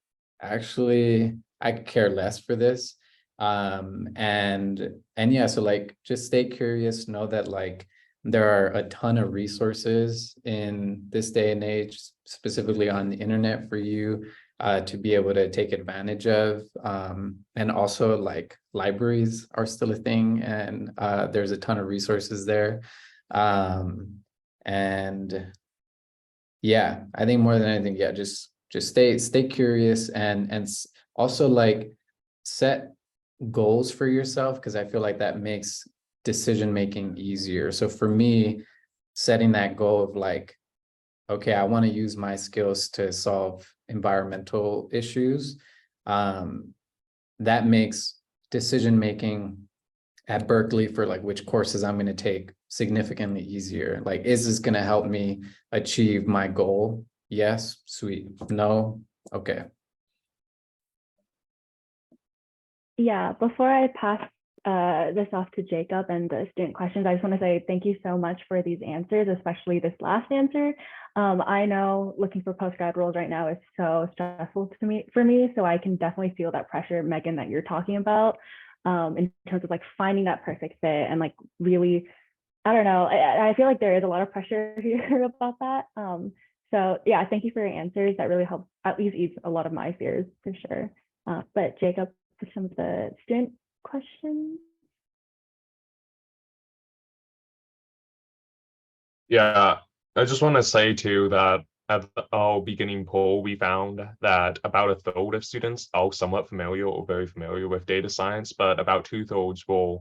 actually, I could care less for this. And yeah, so like, just stay curious, know that like, there are a ton of resources in this day and age, specifically on the internet for you to be able to take advantage of. And also like libraries are still a thing, and there's a ton of resources there. And yeah, I think more than anything, yeah, just stay curious, and also like set goals for yourself, because I feel like that makes decision making easier. So for me, setting that goal of like, okay, I want to use my skills to solve environmental issues, that makes decision making at Berkeley for like which courses I'm going to take significantly easier. Like, is this going to help me achieve my goal? Yes, sweet. No, okay. Yeah, before I pass this off to Jacob and the student questions, I just want to say thank you so much for these answers, especially this last answer. I know looking for postgrad roles right now is so stressful for me, so I can definitely feel that pressure, Megan, that you're talking about, in terms of like finding that perfect fit and like really, I don't know, I feel like there is a lot of pressure here about that. So yeah, thank you for your answers. That really helps at least ease a lot of my fears for sure. But Jacob, for some of the student questions. Yeah, I just want to say too that at our beginning poll, we found that about a third of students are somewhat familiar or very familiar with data science, but about 2/3 were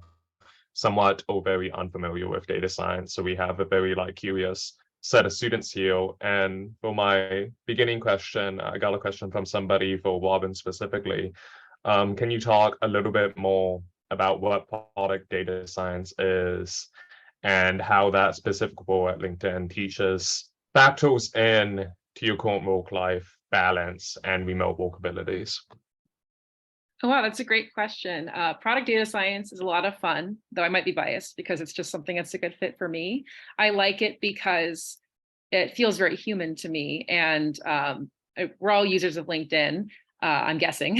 somewhat or very unfamiliar with data science. So we have a very like curious set of students here. And for my beginning question, I got a question from somebody for Robin specifically. Can you talk a little bit more about what product data science is and how that specific role at LinkedIn teaches factors in to your current work-life balance and remote work abilities? Oh, wow, that's a great question. Product data science is a lot of fun, though I might be biased because it's just something that's a good fit for me. I like it because it feels very human to me. And we're all users of LinkedIn, I'm guessing.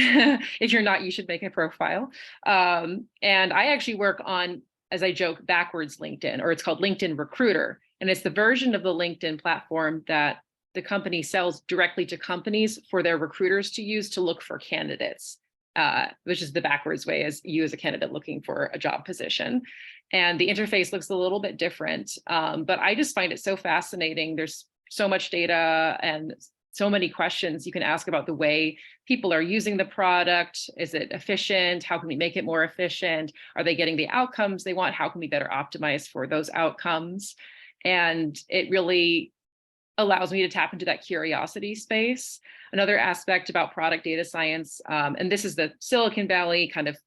If you're not, you should make a profile. And I actually work on, as I joke, backwards LinkedIn, or it's called LinkedIn Recruiter. And it's the version of the LinkedIn platform that the company sells directly to companies for their recruiters to use to look for candidates, which is the backwards way as you as a candidate looking for a job position. And the interface looks a little bit different, but I just find it so fascinating. There's so much data and so many questions you can ask about the way people are using the product. Is it efficient? How can we make it more efficient? Are they getting the outcomes they want? How can we better optimize for those outcomes? And it really allows me to tap into that curiosity space. Another aspect about product data science, and this is the Silicon Valley kind of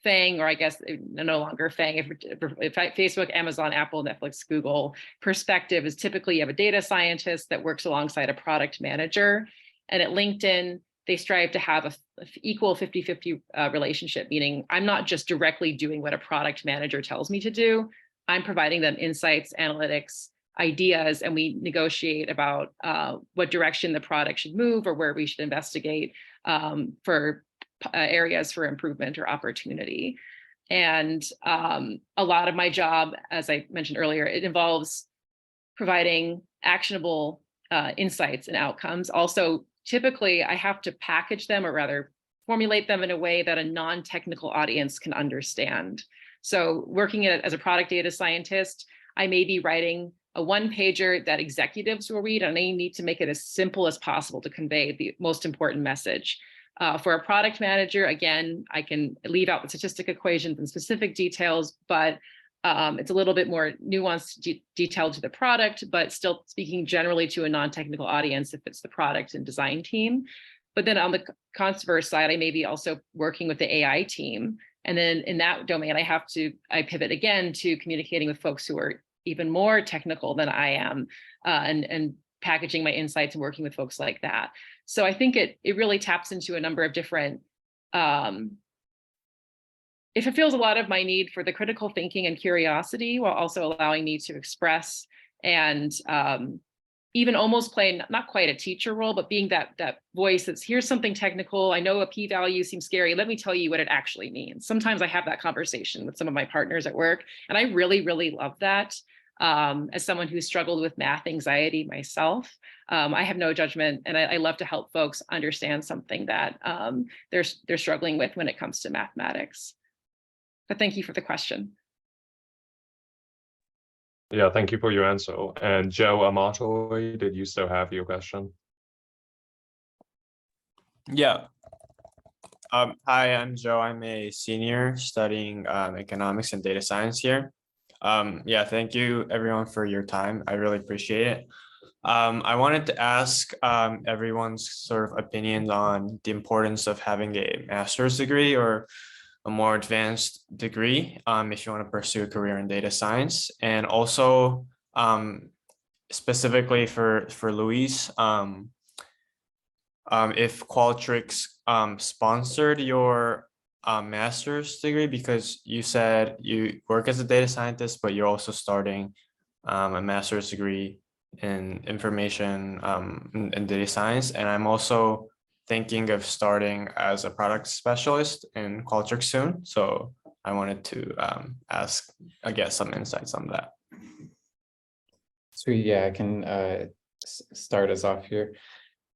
FANG, or I guess no longer FANG, if Facebook, Amazon, Apple, Netflix, Google perspective is typically you have a data scientist that works alongside a product manager. And at LinkedIn, they strive to have a equal 50-50 relationship, meaning I'm not just directly doing what a product manager tells me to do. I'm providing them insights, analytics, ideas, and we negotiate about what direction the product should move or where we should investigate for areas for improvement or opportunity. And a lot of my job, as I mentioned earlier, it involves providing actionable insights and outcomes. Also, typically, I have to package them, or rather formulate them in a way that a non-technical audience can understand. So working as a product data scientist, I may be writing a one-pager that executives will read, and I need to make it as simple as possible to convey the most important message. For a product manager, again, I can leave out the statistic equations and specific details, but it's a little bit more nuanced, detailed to the product, but still speaking generally to a non-technical audience if it's the product and design team. But then on the converse side, I may be also working with the AI team. And then in that domain, I pivot again to communicating with folks who are even more technical than I am, and packaging my insights and working with folks like that. So I think it really taps into a number of different, it fulfills a lot of my need for the critical thinking and curiosity, while also allowing me to express and even almost play not quite a teacher role, but being that voice that's, here's something technical. I know a p-value seems scary. Let me tell you what it actually means. Sometimes I have that conversation with some of my partners at work, and I really, really love that. As someone who struggled with math anxiety myself, I have no judgment, and I love to help folks understand something that they're struggling with when it comes to mathematics. But thank you for the question. Yeah, thank you for your answer. And Joe Amato, did you still have your question? Yeah. Hi, I'm Joe. I'm a senior studying economics and data science here. Yeah, thank you everyone for your time. I really appreciate it. I wanted to ask everyone's sort of opinions on the importance of having a master's degree or a more advanced degree if you want to pursue a career in data science. And also specifically for Luis, if Qualtrics sponsored your master's degree, because you said you work as a data scientist, but you're also starting a master's degree in information and data science. And I'm also thinking of starting as a product specialist in Qualtrics soon. So I wanted to ask, I guess, some insights on that. Sweet, yeah, I can start us off here.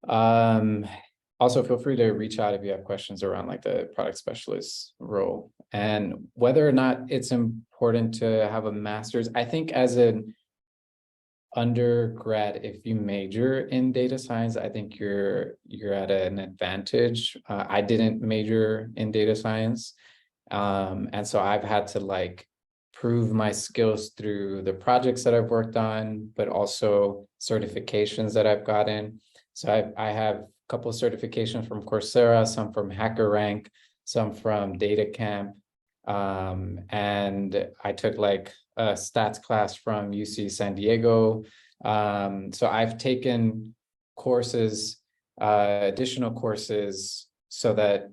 Also, feel free to reach out if you have questions around like the product specialist role and whether or not it's important to have a master's. I think as an undergrad, if you major in data science, I think you're at an advantage. I didn't major in data science, and so I've had to like prove my skills through the projects that I've worked on, but also certifications that I've gotten. So I have a couple of certifications from Coursera, some from HackerRank, some from DataCamp, and I took like a stats class from UC San Diego. So I've taken courses, additional courses, so that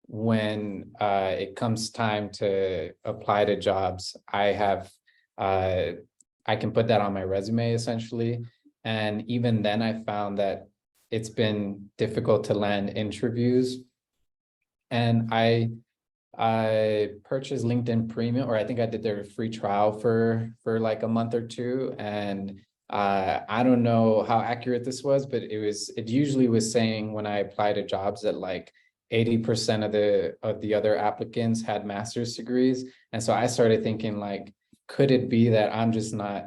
when it comes time to apply to jobs, I can put that on my resume essentially. And even then I found that it's been difficult to land interviews. And I purchased LinkedIn Premium, or I think I did their free trial for like a month or two. And I don't know how accurate this was, but it usually was saying when I applied to jobs that like 80% of the other applicants had master's degrees. And so I started thinking like, could it be that I'm just not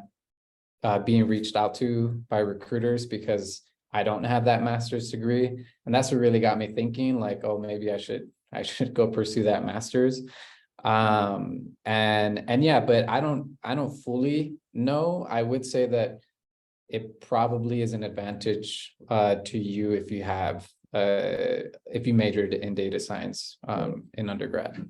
being reached out to by recruiters because I don't have that master's degree? And that's what really got me thinking like, oh, maybe I should go pursue that master's. And yeah, but I don't fully know. I would say that it probably is an advantage to you if you have if you majored in data science in undergrad.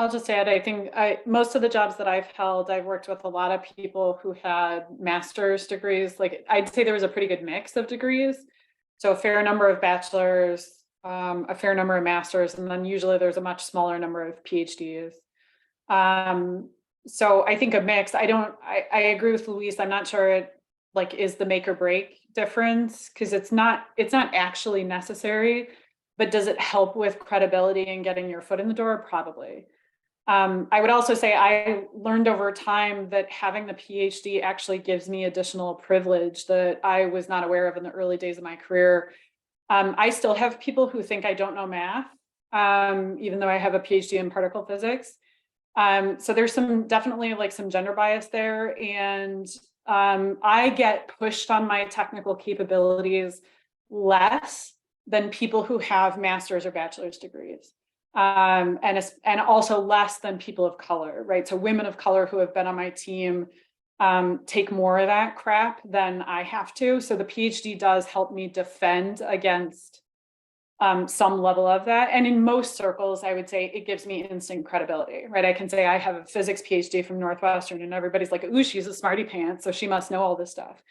I'll just add, I think most of the jobs that I've held, I've worked with a lot of people who had master's degrees. Like I'd say there was a pretty good mix of degrees. So a fair number of bachelors, a fair number of masters, and then usually there's a much smaller number of PhDs. So I think a mix. I agree with Luis. I'm not sure it like is the make or break difference, because it's not actually necessary, but does it help with credibility and getting your foot in the door? Probably. I would also say I learned over time that having the PhD actually gives me additional privilege that I was not aware of in the early days of my career. I still have people who think I don't know math, even though I have a PhD in particle physics. So there's definitely like some gender bias there. And I get pushed on my technical capabilities less than people who have master's or bachelor's degrees. And also less than people of color, right? So women of color who have been on my team take more of that crap than I have to. So the PhD does help me defend against some level of that. And in most circles, I would say it gives me instant credibility, right? I can say I have a physics PhD from Northwestern and everybody's like, ooh, she's a smarty pants, so she must know all this stuff.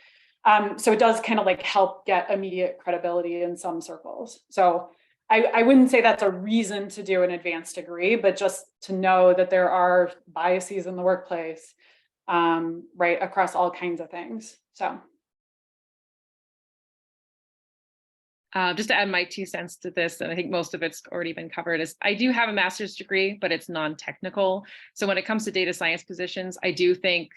So it does kind of like help get immediate credibility in some circles. So I wouldn't say that's a reason to do an advanced degree, but just to know that there are biases in the workplace, right, across all kinds of things. So. Just to add my 2 cents to this, and I think most of it's already been covered, is I do have a master's degree, but it's non-technical. So when it comes to data science positions, I do think,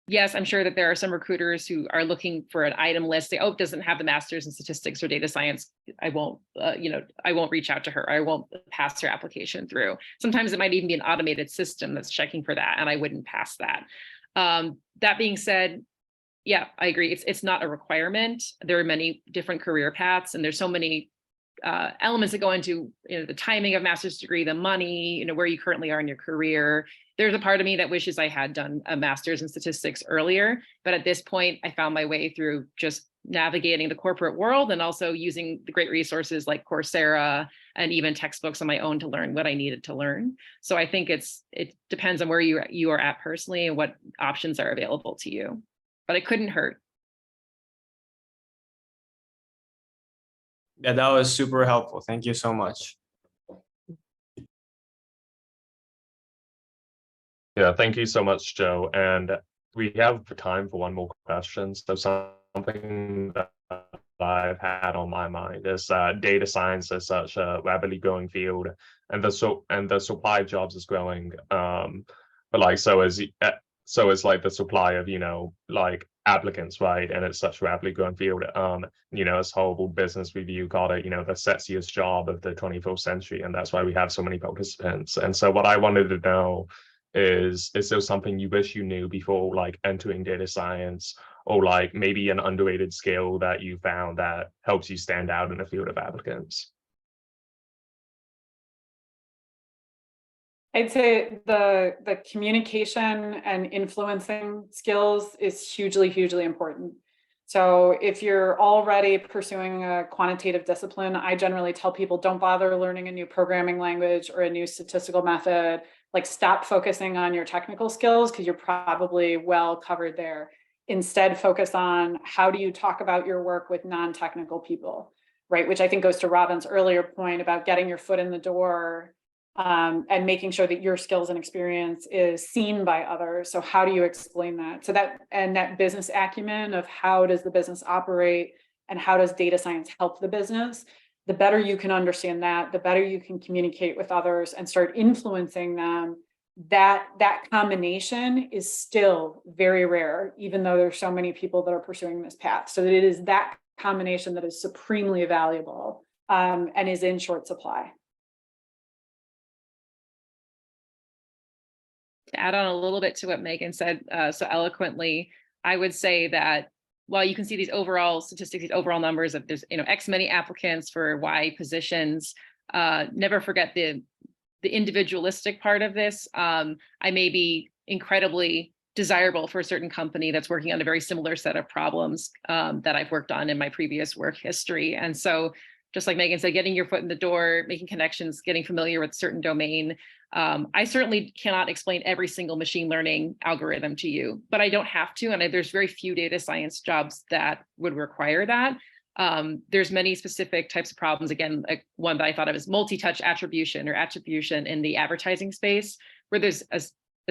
yes, I'm sure that there are some recruiters who are looking for an item list. They, oh, it doesn't have the master's in statistics or data science. I won't, I won't reach out to her. I won't pass her application through. Sometimes it might even be an automated system that's checking for that, and I wouldn't pass that. That being said, yeah, I agree. It's not a requirement. There are many different career paths, and there's so many elements that go into the timing of master's degree, the money, where you currently are in your career. There's a part of me that wishes I had done a master's in statistics earlier, but at this point, I found my way through just navigating the corporate world and also using the great resources like Coursera and even textbooks on my own to learn what I needed to learn. So I think it depends on where you are at personally and what options are available to you. But it couldn't hurt. Yeah, that was super helpful. Thank you so much. Yeah, thank you so much, Joe. And we have time for one more question. So something that I've had on my mind is data science is such a rapidly growing field, and the supply of jobs is growing. But like so is like the supply of like applicants, right? And it's such a rapidly growing field. As Harvard Business Review called it, the sexiest job of the 21st century, and that's why we have so many participants. And so what I wanted to know is there something you wish you knew before like entering data science, or like maybe an underrated skill that you found that helps you stand out in the field of applicants? I'd say the communication and influencing skills is hugely, hugely important. So if you're already pursuing a quantitative discipline, I generally tell people don't bother learning a new programming language or a new statistical method. Like stop focusing on your technical skills because you're probably well covered there. Instead, focus on how do you talk about your work with non-technical people, right? Which I think goes to Robin's earlier point about getting your foot in the door and making sure that your skills and experience is seen by others. So how do you explain that? So that business acumen of how does the business operate and how does data science help the business? The better you can understand that, the better you can communicate with others and start influencing them. That combination is still very rare, even though there's so many people that are pursuing this path. So it is that combination that is supremely valuable and is in short supply. To add on a little bit to what Megan said so eloquently, I would say that while you can see these overall statistics, these overall numbers of there's X many applicants for Y positions, never forget the individualistic part of this. I may be incredibly desirable for a certain company that's working on a very similar set of problems that I've worked on in my previous work history. And so just like Megan said, getting your foot in the door, making connections, getting familiar with a certain domain. I certainly cannot explain every single machine learning algorithm to you, but I don't have to. And there's very few data science jobs that would require that. There's many specific types of problems. Again, like one that I thought of is multi-touch attribution or attribution in the advertising space, where there's a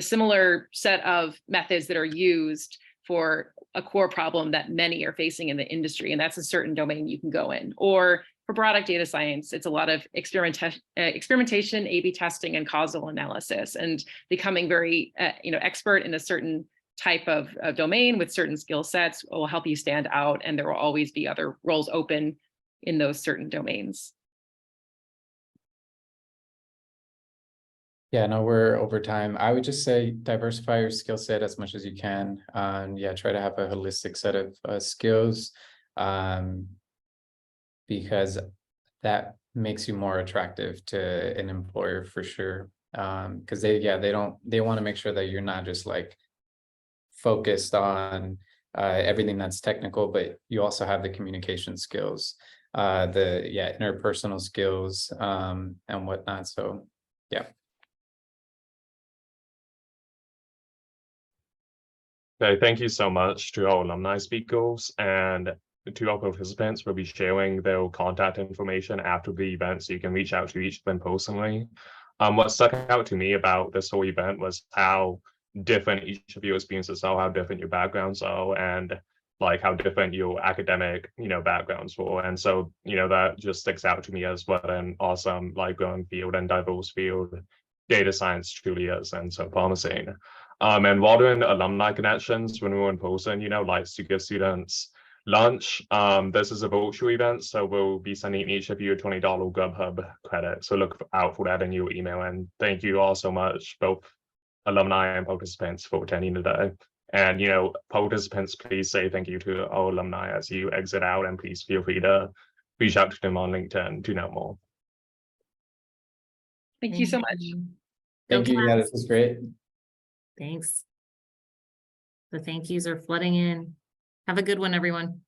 similar set of methods that are used for a core problem that many are facing in the industry. And that's a certain domain you can go in. Or for product data science, it's a lot of experimentation, A/B testing, and causal analysis, and becoming very expert in a certain type of domain with certain skill sets will help you stand out, and there will always be other roles open in those certain domains. Yeah, no, we're over time. I would just say diversify your skill set as much as you can. Yeah, try to have a holistic set of skills, because that makes you more attractive to an employer for sure. Because they want to make sure that you're not just like focused on everything that's technical, but you also have the communication skills, the interpersonal skills, and whatnot. So yeah. Okay, thank you so much to our alumni speakers, and to our participants. We'll be sharing their contact information after the event, so you can reach out to each of them personally. What stuck out to me about this whole event was how different each of your experiences are, how different your backgrounds are, and like how different your academic, backgrounds were. And so, that just sticks out to me as what an awesome, like, growing field and diverse field data science truly is, and so promising. And Waldron Alumni Connections, when we were in person, likes to give students lunch. This is a virtual event, so we'll be sending each of you a $20 Grubhub credit. So look out for that in your email. And thank you all so much, both alumni and participants, for attending today. And participants, please say thank you to our alumni as you exit out, and please feel free to reach out to them on LinkedIn to know more. Thank you so much. Thank you. Yeah, this was great. Thanks. The thank yous are flooding in. Have a good one, everyone.